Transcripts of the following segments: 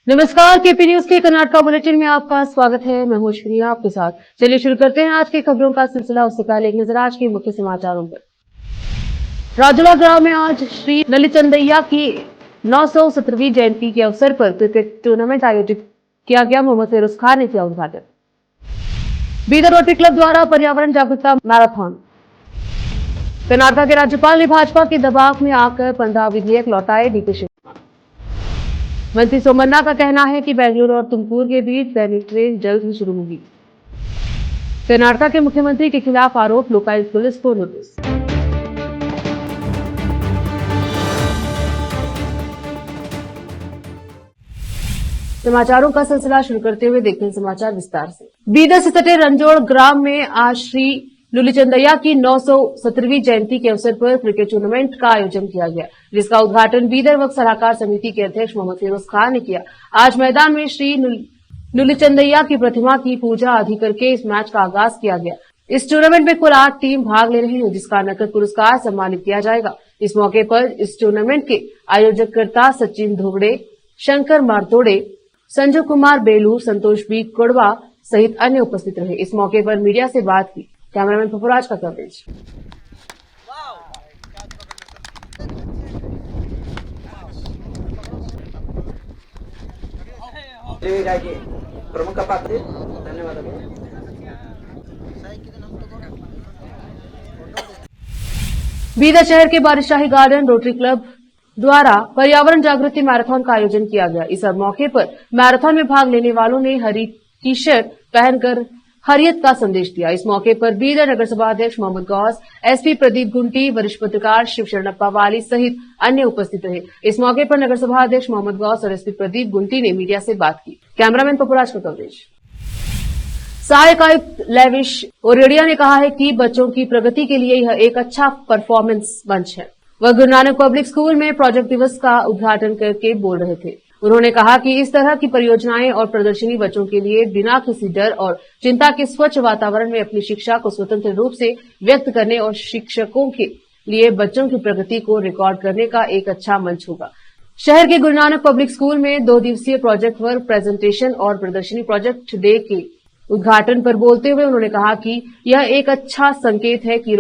नमस्कार, KP news के Karnataka bulletin में आपका स्वागत है। मैं हूं श्रीया आपके साथ। चलिए शुरू करते हैं आज की खबरों का सिलसिला। उससे पहले एक नजर आज के मुख्य समाचारों पर। राजूला गांव में आज श्री ललिचंदैया की 917वीं जयंती के अवसर पर क्रिकेट टूर्नामेंट आयोजित किया गया। मोहम्मद फिरोज खान ने किया उद्घाटन। बीदर रोटरी क्लब द्वारा पर्यावरण जागरूकता मैराथन। कर्नाटका के राज्यपाल ने भाजपा के दबाव में आकर 15 विधेयक लौटाए। डीके शिव मंत्री सोमन्ना का कहना है कि बेंगलुरु और तुमकुर के बीच दैनिक ट्रेन जल्द ही शुरू होगी। कर्नाटका के मुख्यमंत्री के खिलाफ आरोप, लोकायुक्त पुलिस को नोटिस। समाचारों का सिलसिला शुरू करते हुए देखते हैं समाचार विस्तार से। बीदर से सटे रंजोड़ ग्राम में आज श्री लुलिचंदैया की 917वीं जयंती के अवसर पर क्रिकेट टूर्नामेंट का आयोजन किया गया, जिसका उद्घाटन बीदर वक्फ सलाहकार समिति के अध्यक्ष मोहम्मद फिरोज खान ने किया। आज मैदान में श्री लुलिचंदैया की प्रतिमा की पूजा आदि करके इस मैच का आगाज किया गया। इस टूर्नामेंट में कुल 8 टीम भाग ले रहे हैं, जिसका नकद पुरस्कार सम्मानित किया जाएगा। इस मौके पर इस टूर्नामेंट के आयोजककर्ता सचिन धोगड़े, शंकर मारतोड़े, संजू कुमार बेलूर, संतोष बी कोड़वा सहित अन्य उपस्थित रहे। इस मौके पर मीडिया से बात की कैमरामैन पपुराज का कवरेज। प्रमुख पात्र धन्यवाद। बीदर शहर के बादशाही गार्डन रोटरी क्लब द्वारा पर्यावरण जागृति मैराथन का आयोजन किया गया। इस मौके पर मैराथन में भाग लेने वालों ने हरी टी शर्ट पहनकर हरियत का संदेश दिया। इस मौके पर बीदर नगर सभा अध्यक्ष मोहम्मद गौस, एसपी प्रदीप गुंटी, वरिष्ठ पत्रकार शिव शरणप्पा वाली सहित अन्य उपस्थित रहे। इस मौके पर नगर सभा अध्यक्ष मोहम्मद गौस और एसपी प्रदीप गुंटी ने मीडिया से बात की। कैमरामैन पपुराज का कवरेज। सहायक आयुक्त लेविश ओरेडिया ने कहा है कि बच्चों की प्रगति के लिए यह एक अच्छा परफॉर्मेंस मंच है। वह गुरु नानक पब्लिक स्कूल में प्रोजेक्ट दिवस का उद्घाटन करके बोल रहे थे। उन्होंने कहा कि इस तरह की परियोजनाएं और प्रदर्शनी बच्चों के लिए बिना किसी डर और चिंता के स्वच्छ वातावरण में अपनी शिक्षा को स्वतंत्र रूप से व्यक्त करने और शिक्षकों के लिए बच्चों की प्रगति को रिकॉर्ड करने का एक अच्छा मंच होगा। शहर के गुरु नानक पब्लिक स्कूल में 2 दिवसीय प्रोजेक्ट वर्क प्रेजेंटेशन और प्रदर्शनी प्रोजेक्ट डे के उद्घाटन पर बोलते हुए उन्होंने कहा कि यह एक अच्छा संकेत है कि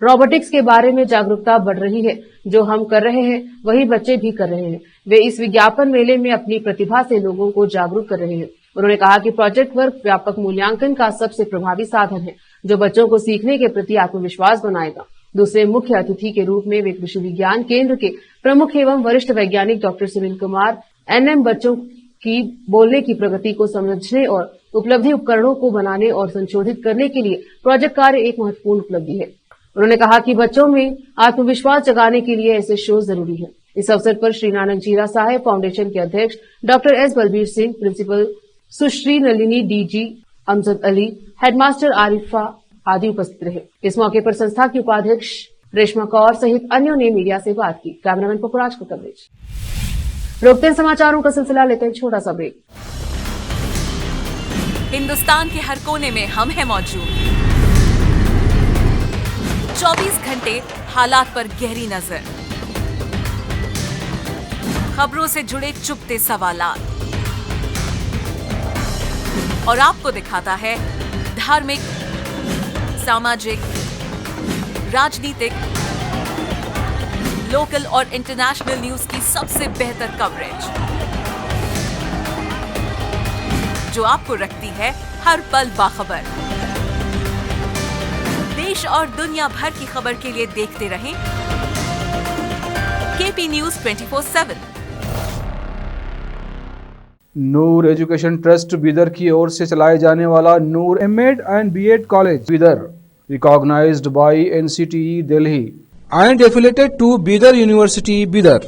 रोबोटिक्स के बारे में जागरूकता बढ़ रही है। जो हम कर रहे हैं वही बच्चे भी कर रहे हैं। वे इस विज्ञापन मेले में अपनी प्रतिभा से लोगों को जागरूक कर रहे हैं। उन्होंने कहा कि प्रोजेक्ट वर्क व्यापक मूल्यांकन का सबसे प्रभावी साधन है, जो बच्चों को सीखने के प्रति आत्मविश्वास बनाएगा। दूसरे मुख्य अतिथि के रूप में वे कृषि विज्ञान केंद्र के प्रमुख एवं वरिष्ठ वैज्ञानिक डॉक्टर सुनील कुमार एनएम बच्चों की बोलने की प्रगति को समझने और उपलब्धि उपकरणों को बनाने और संशोधित करने के लिए प्रोजेक्ट कार्य एक महत्वपूर्ण उपलब्धि है। उन्होंने कहा कि बच्चों में आत्मविश्वास जगाने के लिए ऐसे शो जरूरी है। इस अवसर पर श्री नानक जीरा साहेब फाउंडेशन के अध्यक्ष doctor S Balbir Singh, principal सुश्री नलिनी, डीजी अमजद अली, हेडमास्टर आरिफा आदि उपस्थित रहे। इस मौके पर संस्था की उपाध्यक्ष रेशमा कौर सहित अन्यों ने मीडिया से बात की। कैमरामैन पपुराज का कवरेज। रोकते हैं समाचारों का सिलसिला, लेते हैं छोटा सा ब्रेक। हिंदुस्तान के हर कोने में हम हैं मौजूद। 24 घंटे हालात पर गहरी नजर, खबरों से जुड़े चुपते सवालात और आपको दिखाता है धार्मिक, सामाजिक, राजनीतिक, लोकल और इंटरनेशनल न्यूज की सबसे बेहतर कवरेज, जो आपको रखती है हर पल बाखबर। देश और दुनिया भर की खबर के लिए देखते रहें KP news 24/7। Noor education trust Bidar की ओर से चलाए जाने वाला Noor M Ed and B Ed college Bidar, recognized by NCTE Delhi and affiliated to Bidar University, Bidar.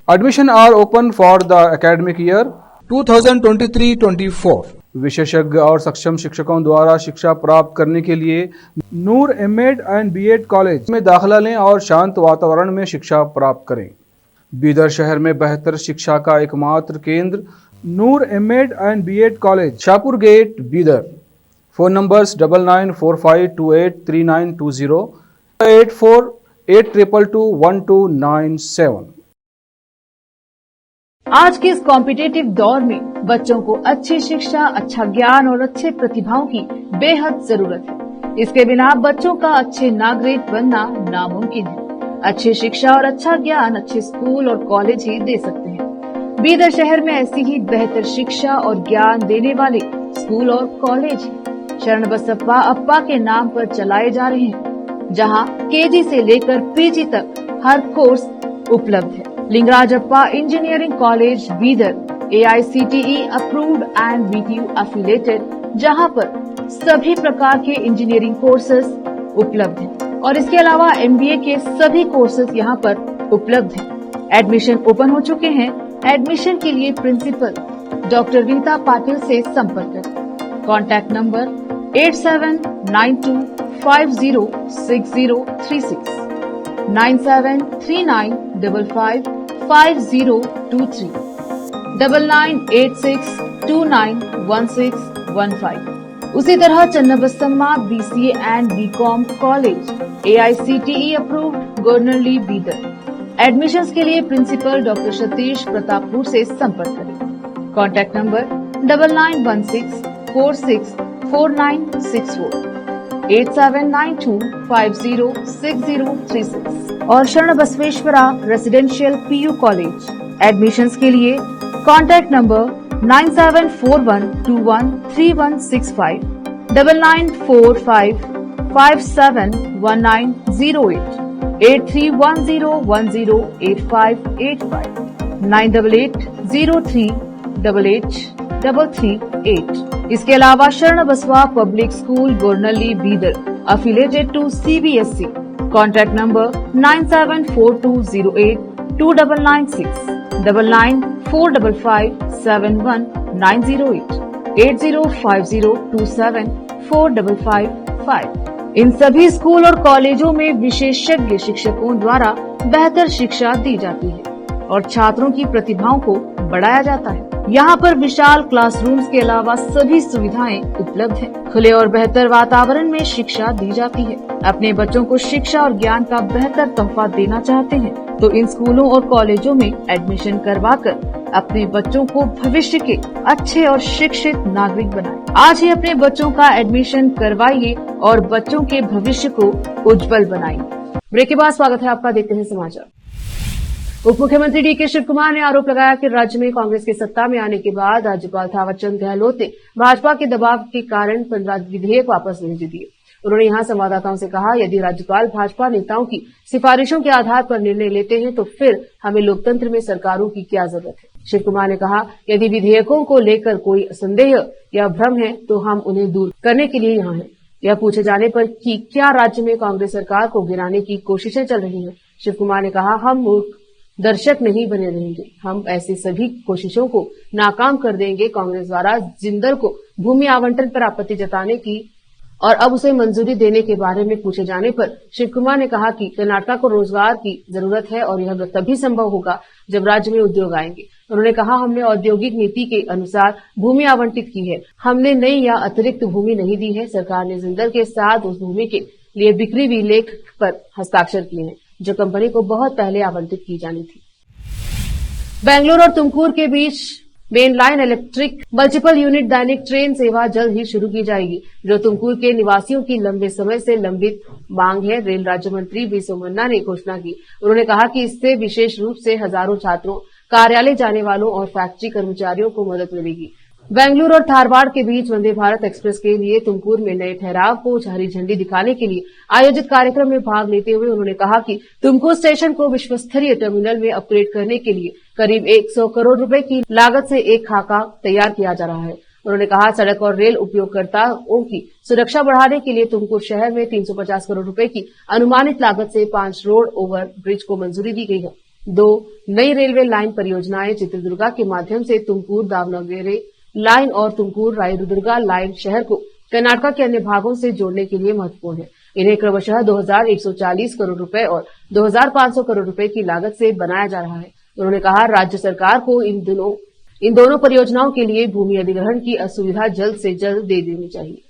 Admission are open for the academic year 2023-24. विशेषज्ञ और सक्षम शिक्षकों द्वारा शिक्षा प्राप्त करने के लिए नूर एमएड एंड बीएड कॉलेज में दाखिला लें और शांत वातावरण में शिक्षा प्राप्त करें। बीदर शहर में बेहतर शिक्षा का एकमात्र केंद्र Noor M Ed and B Ed college, Shahpur gate, Bidar. Phone numbers 9945283920, 8482221297। आज के इस कॉम्पिटिटिव दौर में बच्चों को अच्छी शिक्षा, अच्छा ज्ञान और अच्छे प्रतिभाओं की बेहद जरूरत है। इसके बिना बच्चों का अच्छे नागरिक बनना नामुमकिन है। अच्छी शिक्षा और अच्छा ज्ञान अच्छे स्कूल और कॉलेज ही दे सकते हैं। बीदर शहर में ऐसी ही बेहतर शिक्षा और ज्ञान देने वाले स्कूल और कॉलेज हैं। शरण बसप्पा अप्पा के नाम पर चलाए जा रहे हैं, जहां केजी से लेकर पीजी तक हर कोर्स उपलब्ध है। Lingaraj Appa engineering college Bidar AICTE approved and BTU affiliated, जहां पर सभी प्रकार के इंजीनियरिंग कोर्सेज उपलब्ध हैं और इसके अलावा MBA के सभी कोर्सेज यहां पर उपलब्ध हैं। एडमिशन ओपन हो चुके हैं। एडमिशन के लिए प्रिंसिपल डॉक्टर रीता पाटिल से संपर्क करें। Contact number 8792506036, 9739555023, 9986291615। उसी तरह Channabasamma BCA and BCom college AICTE approved Gornalli Bidar. Admissions के लिए प्रिंसिपल डॉक्टर सतीश प्रतापपुर से संपर्क करें। कॉन्टैक्ट नंबर 9916464964, 8792506036 और शरण Basaveshwara residential PU college. Admissions के लिए कॉन्टैक्ट नंबर 9741213165, 9945571908, 8310108585, 9880388838। इसके अलावा Sharan Basava public school Gornalli Bidar affiliated to CBSE। Contact number 9742082996, 9945571908, 8050274555। इन सभी स्कूल और कॉलेजों में विशेषज्ञ शिक्षकों द्वारा बेहतर शिक्षा दी जाती है और छात्रों की प्रतिभाओं को बढ़ाया जाता है। यहाँ पर विशाल क्लासरूम्स के अलावा सभी सुविधाएं उपलब्ध हैं। खुले और बेहतर वातावरण में शिक्षा दी जाती है। अपने बच्चों को शिक्षा और ज्ञान का बेहतर तोहफा देना चाहते हैं तो इन स्कूलों और कॉलेजों में एडमिशन करवाकर अपने बच्चों को भविष्य के अच्छे और शिक्षित नागरिक बनाएं। आज ही अपने बच्चों का एडमिशन करवाइए और बच्चों के भविष्य को उज्जवल बनाइए। ब्रेक के बाद स्वागत है आपका, देखते हैं समाचार। उप मुख्यमंत्री DK शिव कुमार ने आरोप लगाया कि राज्य में कांग्रेस की सत्ता में आने के बाद राज्यपाल थावर चंद गहलोत ने भाजपा के दबाव के कारण 15 विधेयक वापस भेज दिए। उन्होंने यहां संवाददाताओं से कहा, यदि राज्यपाल भाजपा नेताओं की सिफारिशों के आधार पर निर्णय लेते हैं तो फिर हमें लोकतंत्र में सरकारों की क्या जरूरत है। शिव कुमार ने कहा, यदि विधेयकों को लेकर कोई संदेह या भ्रम है तो हम उन्हें दूर करने के लिए यहाँ हैं। यह पूछे जाने पर कि क्या राज्य में कांग्रेस सरकार को गिराने की कोशिशें चल रही हैं, शिव कुमार ने कहा, हम मूर्ख दर्शक नहीं बने रहेंगे। हम ऐसी सभी कोशिशों को नाकाम कर देंगे। कांग्रेस द्वारा जिंदल को भूमि आवंटन पर आपत्ति जताने की और अब उसे मंजूरी देने के बारे में पूछे जाने पर शिव कुमार ने कहा कि कर्नाटक को रोजगार की जरूरत है और यह तभी संभव होगा जब राज्य में उद्योग आएंगे। उन्होंने कहा, हमने औद्योगिक नीति के अनुसार भूमि आवंटित की है। हमने नई या अतिरिक्त भूमि नहीं दी है। सरकार ने जिंदल के साथ उस भूमि के लिए बिक्री विलेख पर हस्ताक्षर किए हैं जो कंपनी को बहुत पहले आवंटित की जानी थी। बेंगलुरु और तुमकुर के बीच main line electric multiple unit दैनिक ट्रेन सेवा जल्द ही शुरू की जाएगी, जो तुमकुर के निवासियों की लंबे समय से लंबित मांग है। रेल राज्य मंत्री वी सोमन्ना ने घोषणा की। उन्होंने कहा कि इससे विशेष रूप से हजारों छात्रों, कार्यालय जाने वालों और फैक्ट्री कर्मचारियों को मदद मिलेगी। बेंगलुरु और धारवाड़ के बीच वंदे भारत एक्सप्रेस के लिए तुमकुर में नए ठहराव को हरी झंडी दिखाने के लिए आयोजित कार्यक्रम में भाग लेते हुए उन्होंने कहा कि तुमकुर स्टेशन को विश्वस्तरीय टर्मिनल में अपग्रेड करने के लिए करीब 100 करोड़ रुपए की लागत से एक खाका तैयार किया जा रहा है। उन्होंने कहा, सड़क और रेल उपयोगकर्ताओं की सुरक्षा बढ़ाने के लिए तुमकुर शहर में 350 करोड़ रुपए की अनुमानित लागत से 5 रोड ओवर ब्रिज को मंजूरी दी गई है। 2 नई रेलवे लाइन परियोजनाएं चित्रदुर्गा के माध्यम से तुमकुर दावणगेरे लाइन और तुमकुर रायदुर्गा लाइन शहर को कर्नाटक के अन्य भागों से जोड़ने के लिए महत्वपूर्ण है। इन्हें क्रमशः 2140 करोड़ रुपए और 2500 करोड़ रुपए की लागत से बनाया जा रहा है। उन्होंने कहा, राज्य सरकार को इन दोनों परियोजनाओं के लिए भूमि अधिग्रहण की सुविधा जल्द से जल्द दे देनी चाहिए।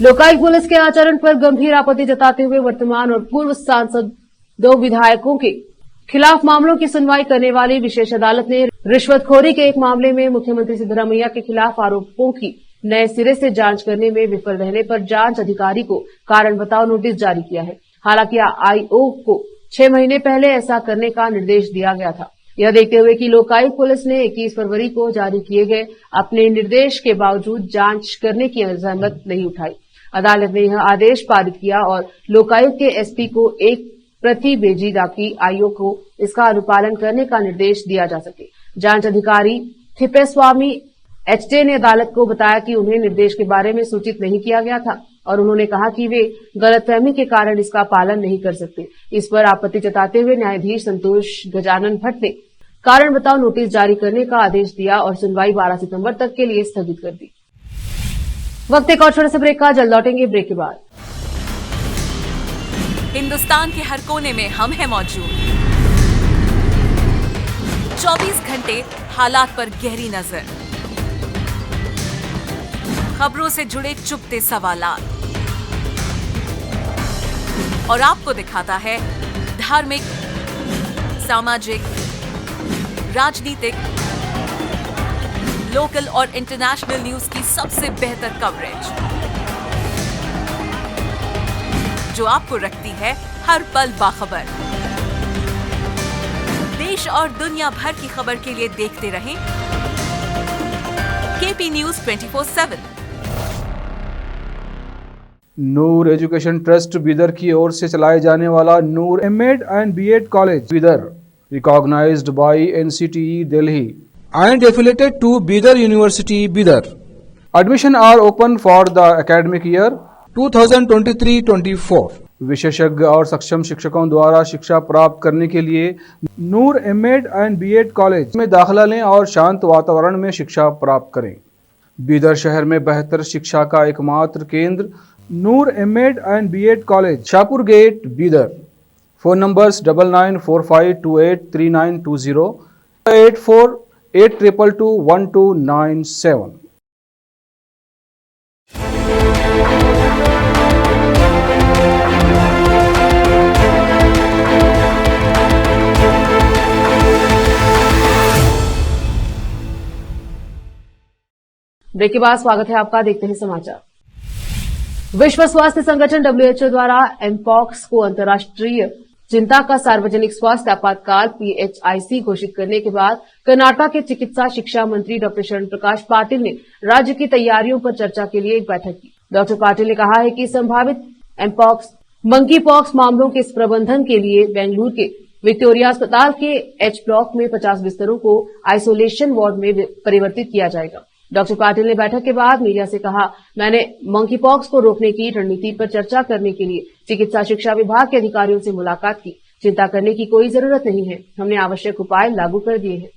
लोकायुक्त पुलिस के आचरण पर गंभीर आपत्ति जताते हुए वर्तमान और पूर्व सांसद 2 विधायकों के खिलाफ मामलों की सुनवाई करने वाली विशेष अदालत ने रिश्वतखोरी के एक मामले में मुख्यमंत्री सिद्धरामैया के खिलाफ आरोपों की नए सिरे से जांच करने में विफल रहने पर जांच अधिकारी को कारण बताओ नोटिस जारी किया है। हालांकि आईओ को 6 महीने पहले ऐसा करने का निर्देश दिया गया था। यह देखते हुए कि लोकायुक्त पुलिस ने 21 फरवरी को जारी किए गए अपने निर्देश के बावजूद जांच करने की जहमत नहीं उठाई। अदालत ने यह आदेश पारित किया और लोकायुक्त के एसपी को एक प्रति भेजी ताकि आईओ को इसका अनुपालन करने का निर्देश दिया जा सके। जांच अधिकारी थिप्पेस्वामी एचटे ने अदालत को बताया कि उन्हें निर्देश के बारे में सूचित नहीं किया गया था और उन्होंने कहा कि वे गलतफहमी के कारण इसका पालन नहीं कर सकते। इस पर आपत्ति जताते हुए न्यायाधीश संतोष गजानन भट्ट ने कारण बताओ नोटिस जारी करने का आदेश दिया और सुनवाई 12 सितंबर तक के लिए स्थगित कर दी। वक्त एक और छोटे से ब्रेक का, जल्द लौटेंगे ब्रेक के बाद। हिंदुस्तान के हर कोने में हम हैं मौजूद। 24 घंटे हालात पर गहरी नजर, खबरों से जुड़े चुपते सवालात और आपको दिखाता है धार्मिक, सामाजिक, राजनीतिक, लोकल और इंटरनेशनल न्यूज की सबसे बेहतर कवरेज जो आपको रखती है हर पल बाखबर। देश और दुनिया भर की खबर के लिए देखते रहें KP news 24/7। Noor education trust Bidar की ओर से चलाए जाने वाला Noor M Ed and B Ed college Bidar recognized by NCTE Delhi and affiliated to Bidar University Bidar. Admission are open for the academic year 2023-24. विशेषज्ञ और सक्षम शिक्षकों द्वारा शिक्षा प्राप्त करने के लिए नूर एमएड एंड बीएड कॉलेज में दाखिला लें और शांत वातावरण में शिक्षा प्राप्त करें। बीदर शहर में बेहतर शिक्षा का एकमात्र केंद्र Noor M Ed and B Ed college, Shahpur gate, Bidar. Phone numbers 9945283920, 8482221297। Break के बाद स्वागत है आपका, देखते हैं समाचार। विश्व स्वास्थ्य संगठन WHO द्वारा एमपॉक्स को अंतर्राष्ट्रीय चिंता का सार्वजनिक स्वास्थ्य आपातकाल PHIC घोषित करने के बाद कर्नाटक के चिकित्सा शिक्षा मंत्री डॉ शरण प्रकाश पाटिल ने राज्य की तैयारियों पर चर्चा के लिए एक बैठक की। डॉ पाटिल ने कहा है कि संभावित एमपॉक्स मंकी पॉक्स मामलों के प्रबंधन के लिए बेंगलुरु के विक्टोरिया अस्पताल के एच ब्लॉक में 50 बिस्तरों को आइसोलेशन वार्ड में परिवर्तित किया जाएगा। डॉ पाटिल ने बैठक के बाद मीडिया से कहा, मैंने मंकी पॉक्स को रोकने की रणनीति पर चर्चा करने के लिए चिकित्सा शिक्षा विभाग के अधिकारियों से मुलाकात की। चिंता करने की कोई जरूरत नहीं है, हमने आवश्यक उपाय लागू कर दिए हैं।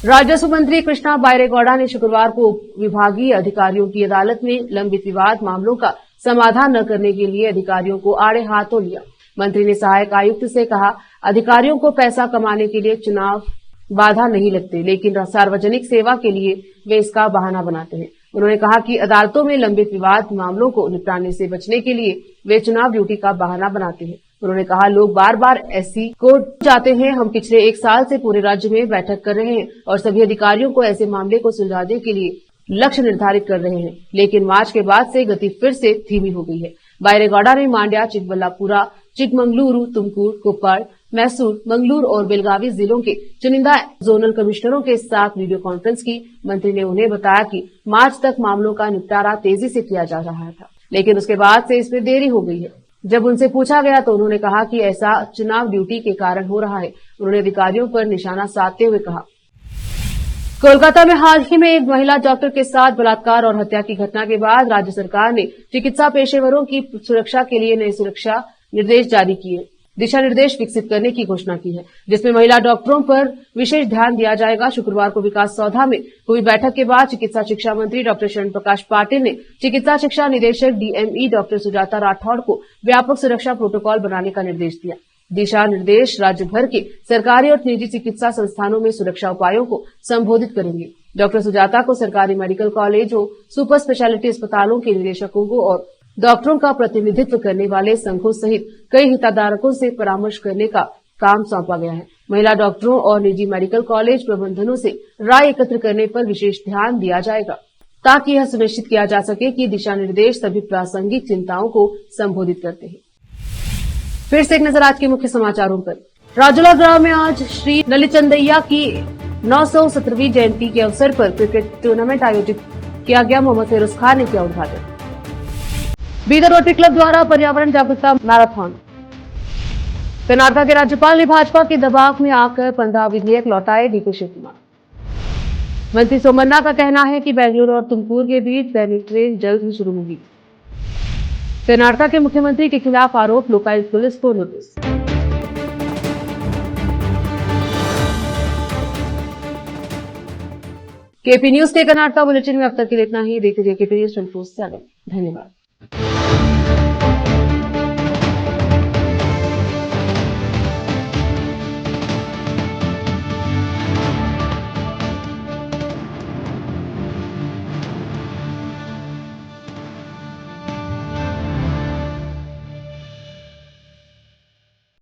राजस्व मंत्री कृष्णा बायरेगौड़ा ने शुक्रवार को विभागीय अधिकारियों की अदालत में लंबित विवाद मामलों का समाधान न करने के लिए अधिकारियों को आड़े हाथों लिया। मंत्री ने सहायक आयुक्त से कहा, अधिकारियों को पैसा कमाने के लिए चुनाव बाधा नहीं लगते, लेकिन सार्वजनिक सेवा के लिए वे इसका बहाना बनाते हैं। उन्होंने कहा कि अदालतों में लंबित विवाद मामलों को निपटाने से बचने के लिए वे चुनाव ड्यूटी का बहाना बनाते हैं। उन्होंने कहा, लोग बार बार एससी कोर्ट जाते हैं। हम पिछले 1 साल से पूरे राज्य में बैठक कर रहे हैं और सभी अधिकारियों को ऐसे मामले को सुलझाने के लिए लक्ष्य निर्धारित कर रहे हैं, लेकिन मार्च के बाद से गति फिर से धीमी हो गई है। बायरेगौड़ा ने मांड्या, चिकबल्लापुरा, चिकमंगलुरु, तुमकुर, कोप्पड़, मैसूर, मंगलूर और बेलगावी जिलों के चुनिंदा जोनल कमिश्नरों के साथ वीडियो कॉन्फ्रेंस की। मंत्री ने उन्हें बताया कि मार्च तक मामलों का निपटारा तेजी से किया जा रहा था, लेकिन उसके बाद से इसमें देरी हो गई है। जब उनसे पूछा गया तो उन्होंने कहा कि ऐसा चुनाव ड्यूटी के कारण हो रहा है। उन्होंने अधिकारियों पर निशाना साधते हुए कहा, कोलकाता में हाल ही में एक महिला डॉक्टर के साथ बलात्कार और हत्या की घटना के बाद राज्य सरकार ने चिकित्सा पेशेवरों की सुरक्षा के लिए नए सुरक्षा निर्देश जारी किए, दिशा निर्देश विकसित करने की घोषणा की है, जिसमें महिला डॉक्टरों पर विशेष ध्यान दिया जाएगा। शुक्रवार को विकास सौधा में हुई बैठक के बाद चिकित्सा शिक्षा मंत्री डॉ शरण प्रकाश पाटिल ने चिकित्सा शिक्षा निदेशक DME डॉ सुजाता राठौड़ को व्यापक सुरक्षा प्रोटोकॉल बनाने का निर्देश दिया। दिशा निर्देश राज्य भर के सरकारी और निजी चिकित्सा संस्थानों में सुरक्षा उपायों को संबोधित करेंगे। डॉ सुजाता को सरकारी मेडिकल कॉलेजों, सुपर स्पेशलिटी अस्पतालों के निदेशकों को और डॉक्टरों का प्रतिनिधित्व करने वाले संघों सहित कई हितधारकों से परामर्श करने का काम सौंपा गया है। महिला डॉक्टरों और निजी मेडिकल कॉलेज प्रबंधनों से राय एकत्र करने पर विशेष ध्यान दिया जाएगा, ताकि यह सुनिश्चित किया जा सके कि दिशा निर्देश सभी प्रासंगिक चिंताओं को संबोधित करते हैं। फिर से एक नजर आज के मुख्य समाचारों पर। राजूला गांव में आज श्री नलिचंदैया की 917वीं जयंती के अवसर पर क्रिकेट टूर्नामेंट आयोजित किया गया। मोहम्मद फिरोज खान ने किया उद्घाटन। बीदर रोटरी क्लब द्वारा पर्यावरण जागरूकता मैराथन। कर्नाटक के राज्यपाल ने भाजपा के दबाव में आकर 15 विधेयक लौटाए, डीके शिव कुमार। मंत्री सोमन्ना का कहना है कि बेंगलुरु और तुमकुर के बीच दैनिक ट्रेन जल्द ही शुरू होगी। कर्नाटक के मुख्यमंत्री के खिलाफ आरोप, लोकायुक्त पुलिस को नोटिस। केपी न्यूज के कर्नाटक बुलेटिन में अब तक के लिए इतना ही। देखते रहिए केपी न्यूज 24/7। धन्यवाद।